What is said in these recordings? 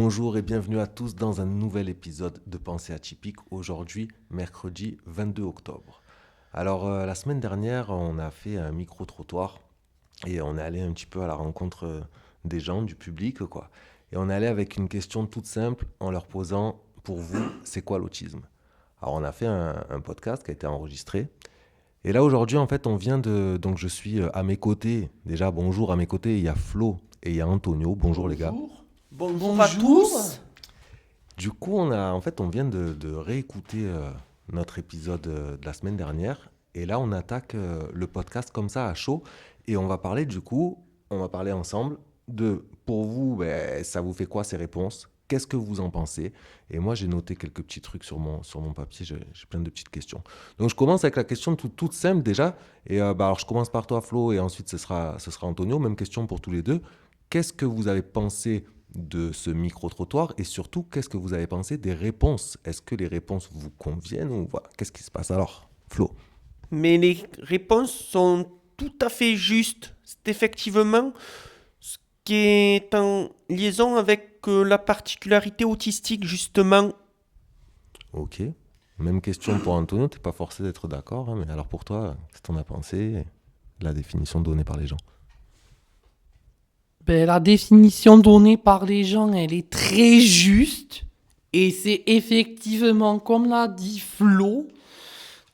Bonjour et bienvenue à tous dans un nouvel épisode de Pensée atypique, aujourd'hui mercredi 22 octobre. Alors la semaine dernière on a fait un micro-trottoir et on est allé un petit peu à la rencontre des gens, du public quoi. Et on est allé avec une question toute simple en leur posant pour vous c'est quoi l'autisme. Alors on a fait un podcast qui a été enregistré. Et là aujourd'hui en fait on vient de... Donc je suis à mes côtés, déjà bonjour à mes côtés, il y a Flo et il y a Antonio, bonjour les gars. Bonjour. Bonjour à Bonjour. tous. Du coup, on vient de réécouter notre épisode de la semaine dernière. Et là, on attaque le podcast comme ça à chaud. Et on va parler du coup, on va parler ensemble de, pour vous, ben, ça vous fait quoi ces réponses? Qu'est-ce que vous en pensez? Et moi, j'ai noté quelques petits trucs sur mon papier. J'ai plein de petites questions. Donc, je commence avec la question toute simple déjà. Et alors, je commence par toi, Flo, et ensuite, ce sera Antonio. Même question pour tous les deux. Qu'est-ce que vous avez pensé de ce micro-trottoir et surtout, qu'est-ce que vous avez pensé des réponses? Est-ce que les réponses vous conviennent ou voilà, qu'est-ce qui se passe alors, Flo? Mais les réponses sont tout à fait justes. C'est effectivement ce qui est en liaison avec la particularité autistique, justement. Ok. Même question pour Antonio, t'es pas forcé d'être d'accord, hein, mais alors pour toi, qu'est-ce que t'en as pensé? La définition donnée par les gens. La définition donnée par les gens, elle est très juste. Et c'est effectivement, comme l'a dit Flo,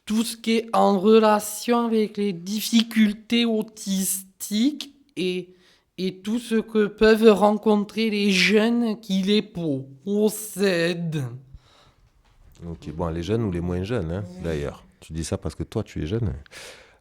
tout ce qui est en relation avec les difficultés autistiques et tout ce que peuvent rencontrer les jeunes qui les possèdent. Ok, bon, les jeunes ou les moins jeunes, hein, d'ailleurs. Tu dis ça parce que toi, tu es jeune.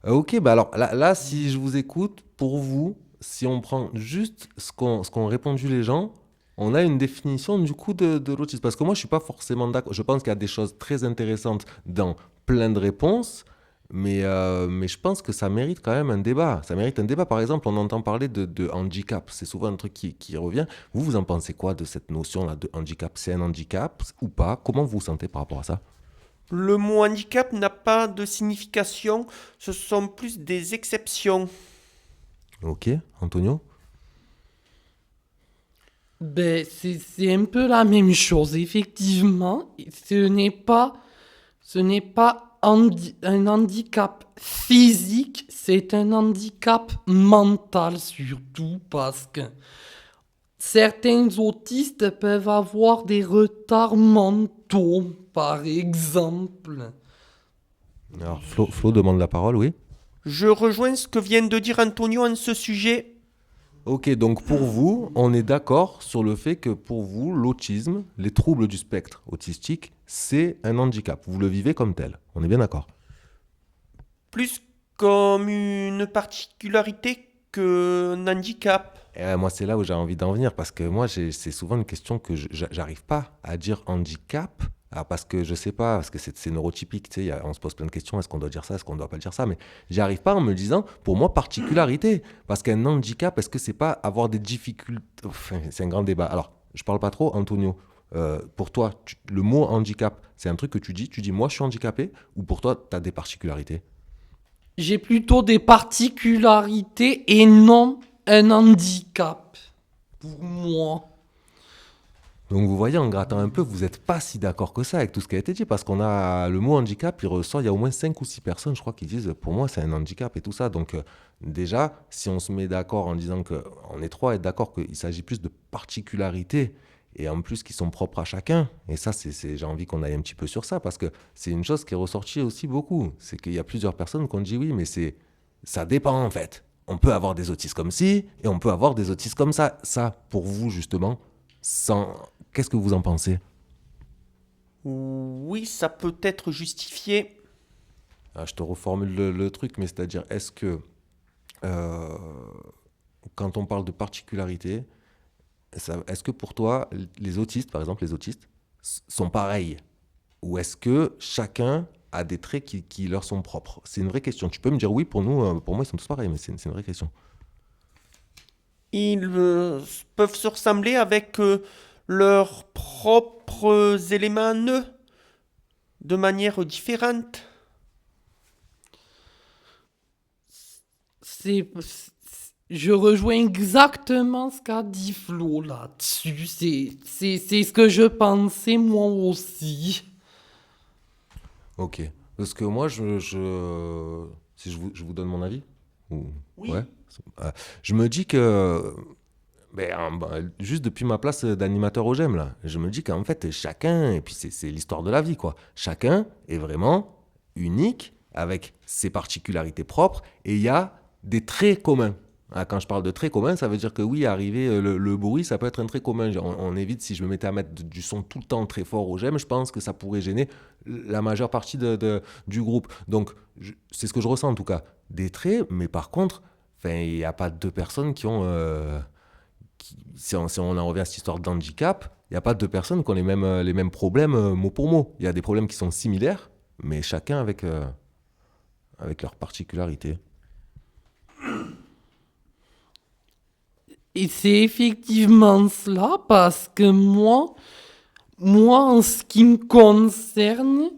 Ok, bah alors là, si je vous écoute, pour vous, si on prend juste ce qu'ont répondu les gens, on a une définition du coup de l'autisme. Parce que moi, je suis pas forcément d'accord. Je pense qu'il y a des choses très intéressantes dans plein de réponses, mais je pense que ça mérite quand même un débat. Ça mérite un débat. Par exemple, on entend parler de handicap. C'est souvent un truc qui revient. Vous en pensez quoi de cette notion-là de handicap? C'est un handicap ou pas? Comment vous vous sentez par rapport à ça? Le mot handicap n'a pas de signification, ce sont plus des exceptions. Ok, Antonio? C'est un peu la même chose, effectivement. Ce n'est pas un handicap physique, c'est un handicap mental surtout parce que certains autistes peuvent avoir des retards mentaux, par exemple. Alors, Flo demande la parole, oui? Je rejoins ce que vient de dire Antonio en ce sujet. Ok, donc pour vous, on est d'accord sur le fait que pour vous, l'autisme, les troubles du spectre autistique, c'est un handicap. Vous le vivez comme tel. On est bien d'accord. Plus comme une particularité qu'un handicap. Et moi, c'est là où j'ai envie d'en venir parce que moi, c'est souvent une question que j'arrive pas à dire handicap. Alors parce que je sais pas, parce que c'est neurotypique, tu sais, on se pose plein de questions, est-ce qu'on doit dire ça, est-ce qu'on doit pas dire ça, mais j'y arrive pas en me disant, pour moi, particularité. Parce qu'un handicap, est-ce que c'est pas avoir des difficultés? Enfin, c'est un grand débat. Alors, je parle pas trop, Antonio. Pour toi, le mot handicap, c'est un truc que tu dis, moi, je suis handicapé, ou pour toi, tu as des particularités? J'ai plutôt des particularités et non un handicap pour moi. Donc vous voyez, en grattant un peu, vous n'êtes pas si d'accord que ça avec tout ce qui a été dit, parce qu'on a le mot handicap, il ressort, il y a au moins 5 ou 6 personnes, je crois, qui disent, pour moi, c'est un handicap et tout ça. Donc déjà, si on se met d'accord en disant qu'on est trois à être d'accord qu'il s'agit plus de particularités, et en plus qui sont propres à chacun, et ça, j'ai envie qu'on aille un petit peu sur ça, parce que c'est une chose qui est ressortie aussi beaucoup, c'est qu'il y a plusieurs personnes qui ont dit oui, mais ça dépend en fait. On peut avoir des autistes comme ci, et on peut avoir des autistes comme ça. Ça, pour vous, justement, sans... Qu'est-ce que vous en pensez? Oui, ça peut être justifié. Je te reformule le truc, mais c'est-à-dire, est-ce que euh, quand on parle de particularité, est-ce que pour toi, les autistes, par exemple, les autistes, sont pareils? Ou est-ce que chacun a des traits qui leur sont propres? C'est une vraie question. Tu peux me dire oui, pour nous, pour moi, ils sont tous pareils, mais c'est une vraie question. Ils peuvent se ressembler avec leurs propres éléments à eux, de manière différente. C'est, Je rejoins exactement ce qu'a dit Flo là-dessus. C'est ce que je pensais moi aussi. Ok. Parce que moi, si je vous donne mon avis ou... Oui. Ouais. Je me dis que, juste depuis ma place d'animateur au GEM, là, je me dis qu'en fait, chacun, et puis c'est l'histoire de la vie, quoi. Chacun est vraiment unique, avec ses particularités propres, et il y a des traits communs. Ah, quand je parle de traits communs, ça veut dire que oui, arriver, le bruit, ça peut être un trait commun. On évite, si je me mettais à mettre du son tout le temps très fort au GEM, je pense que ça pourrait gêner la majeure partie du groupe. Donc, c'est ce que je ressens en tout cas. Des traits, mais par contre, il n'y a pas deux personnes qui ont... si on en revient à cette histoire d'handicap, il n'y a pas deux personnes qui ont les mêmes problèmes mot pour mot. Il y a des problèmes qui sont similaires, mais chacun avec leurs particularités. Et c'est effectivement cela parce que moi, en ce qui me concerne,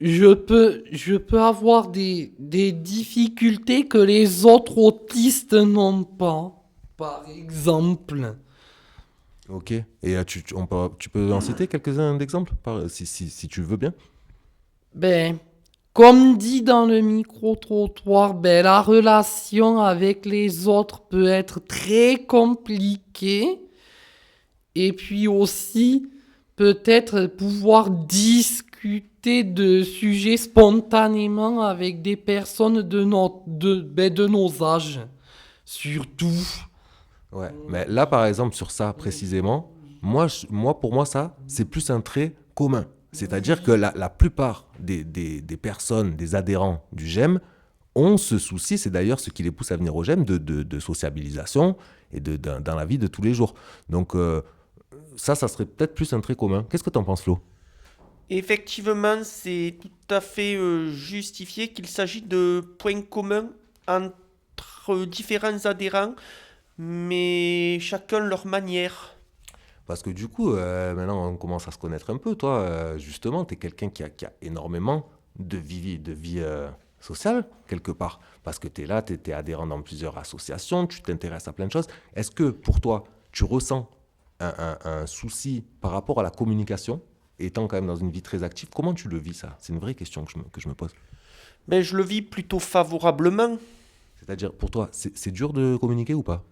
je peux avoir des difficultés que les autres autistes n'ont pas. Par exemple. Ok. Et tu peux en citer quelques-uns d'exemples, si tu veux bien. Ben, comme dit dans le micro-trottoir, ben, la relation avec les autres peut être très compliquée. Et puis aussi, peut-être pouvoir discuter de sujets spontanément avec des personnes de nos âges. Surtout. Ouais. Mais là, par exemple, sur ça précisément, pour moi, ça, c'est plus un trait commun. C'est-à-dire que la plupart des personnes, des adhérents du GEM, ont ce souci, c'est d'ailleurs ce qui les pousse à venir au GEM, de sociabilisation et dans la vie de tous les jours. Donc ça serait peut-être plus un trait commun. Qu'est-ce que tu en penses, Flo ? Effectivement, c'est tout à fait justifié qu'il s'agit de points communs entre différents adhérents, mais chacun leur manière. Parce que du coup, maintenant, on commence à se connaître un peu. Toi, justement, tu es quelqu'un qui a énormément de vie sociale, quelque part. Parce que tu es là, tu es adhérent dans plusieurs associations, tu t'intéresses à plein de choses. Est-ce que, pour toi, tu ressens un souci par rapport à la communication, étant quand même dans une vie très active? Comment tu le vis, ça? C'est une vraie question que je me pose. Mais je le vis plutôt favorablement. C'est-à-dire, pour toi, c'est dur de communiquer ou pas?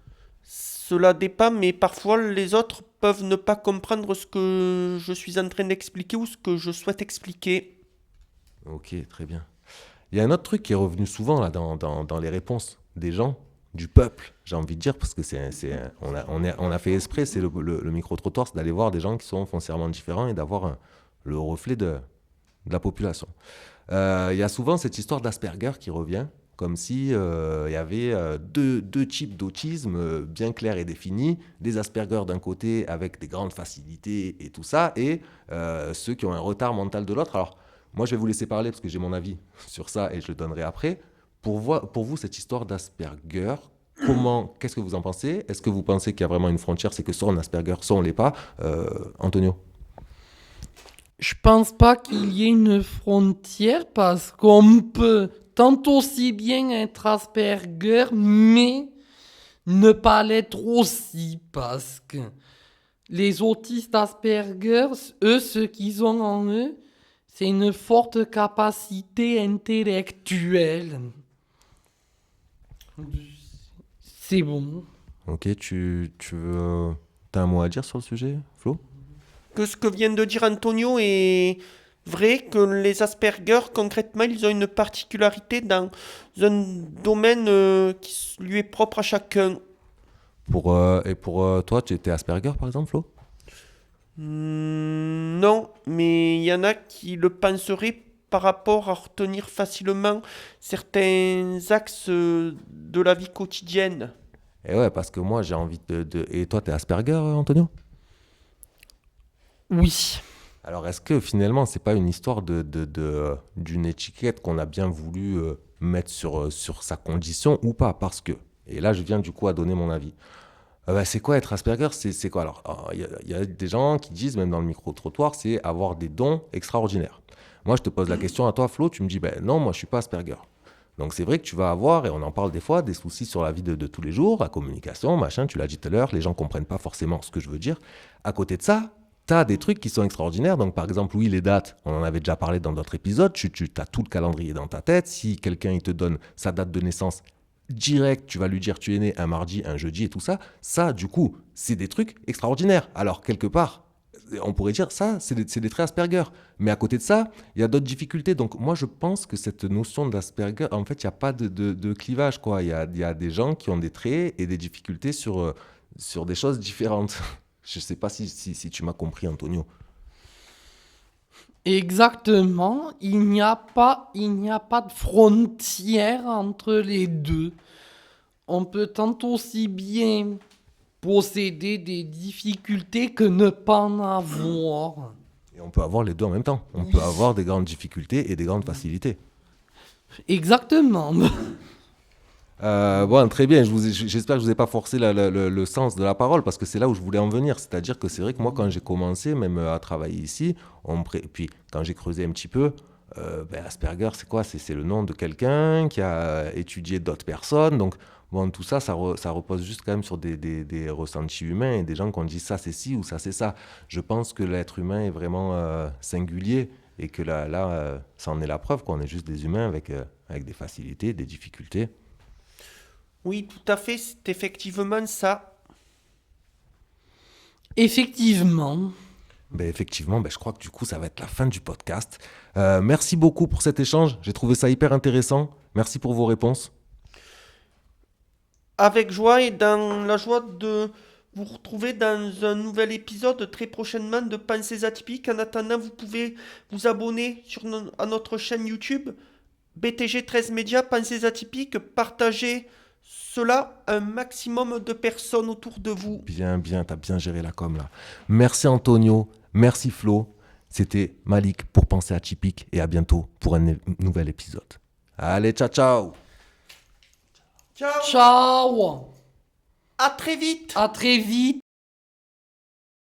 Cela dépend, mais parfois les autres peuvent ne pas comprendre ce que je suis en train d'expliquer ou ce que je souhaite expliquer. Ok, très bien. Il y a un autre truc qui est revenu souvent là, dans les réponses des gens, du peuple, j'ai envie de dire, parce que on a fait exprès, c'est le micro-trottoir, c'est d'aller voir des gens qui sont foncièrement différents et d'avoir le reflet de la population. Il y a souvent cette histoire d'Asperger qui revient, comme si y avait deux types d'autisme bien clairs et définis, des Asperger d'un côté avec des grandes facilités et tout ça, et ceux qui ont un retard mental de l'autre. Alors, moi, je vais vous laisser parler parce que j'ai mon avis sur ça et je le donnerai après. Pour vous, cette histoire d'Asperger, qu'est-ce que vous en pensez? Est-ce que vous pensez qu'il y a vraiment une frontière, c'est que soit on a Asperger, soit on l'est pas? Antonio? Je pense pas qu'il y ait une frontière parce qu'on peut tant aussi bien être Asperger, mais ne pas l'être aussi parce que les autistes Asperger, eux, ce qu'ils ont en eux, c'est une forte capacité intellectuelle. C'est bon. Ok, t'as un mot à dire sur le sujet, Flo? Que ce que vient de dire Antonio est vrai, que les Asperger, concrètement, ils ont une particularité dans un domaine qui lui est propre à chacun. Et pour toi, tu étais Asperger, par exemple, Flo? Non, mais il y en a qui le penseraient par rapport à retenir facilement certains axes de la vie quotidienne. Et ouais, parce que moi, j'ai envie Et toi, t'es Asperger, Antonio? Oui. Alors, est-ce que finalement, c'est pas une histoire d'une étiquette qu'on a bien voulu mettre sur sa condition ou pas? Parce que, et là, je viens du coup à donner mon avis. C'est quoi être Asperger? C'est quoi? Alors, il y a des gens qui disent, même dans le micro-trottoir, c'est avoir des dons extraordinaires. Moi, je te pose la question à toi, Flo, tu me dis, ben non, moi, je suis pas Asperger. Donc c'est vrai que tu vas avoir, et on en parle des fois, des soucis sur la vie de tous les jours, la communication, machin, tu l'as dit tout à l'heure, les gens ne comprennent pas forcément ce que je veux dire. À côté de ça, tu as des trucs qui sont extraordinaires. Donc par exemple, oui, les dates, on en avait déjà parlé dans d'autres épisodes, tu as tout le calendrier dans ta tête. Si quelqu'un il te donne sa date de naissance, direct, tu vas lui dire tu es né un mardi, un jeudi et tout ça. Ça, du coup, c'est des trucs extraordinaires. Alors quelque part, on pourrait dire ça, c'est des traits Asperger. Mais à côté de ça, il y a d'autres difficultés. Donc moi, je pense que cette notion d'Asperger, en fait, il n'y a pas de clivage, quoi. Il y a des gens qui ont des traits et des difficultés sur des choses différentes. Je ne sais pas si tu m'as compris, Antonio. Exactement, il n'y a pas de frontière entre les deux. On peut tant aussi bien posséder des difficultés que ne pas en avoir. Et on peut avoir les deux en même temps. On peut avoir des grandes difficultés et des grandes facilités. Exactement. Bon, très bien. J'espère que je vous ai pas forcé le sens de la parole parce que c'est là où je voulais en venir. C'est-à-dire que c'est vrai que moi, quand j'ai commencé même à travailler ici, puis quand j'ai creusé un petit peu, Asperger, c'est quoi? C'est le nom de quelqu'un qui a étudié d'autres personnes. Donc, bon, tout ça, ça repose juste quand même sur des ressentis humains et des gens qui ont dit ça, c'est ci ou ça, c'est ça. Je pense que l'être humain est vraiment singulier et que là, ça en est la preuve, quoi. On est juste des humains avec des facilités, des difficultés. Oui, tout à fait, c'est effectivement ça. Effectivement. Effectivement, je crois que du coup, ça va être la fin du podcast. Merci beaucoup pour cet échange. J'ai trouvé ça hyper intéressant. Merci pour vos réponses. Avec joie et dans la joie de vous retrouver dans un nouvel épisode très prochainement de Pensées atypiques. En attendant, vous pouvez vous abonner à notre chaîne YouTube BTG13 Média, Pensées atypiques. Partagez cela à un maximum de personnes autour de vous. Bien, t'as bien géré la com là. Merci Antonio, merci Flo. C'était Malik pour Pensées atypiques et à bientôt pour un nouvel épisode. Allez, ciao, ciao. Ciao. Ciao. À très vite. À très vite.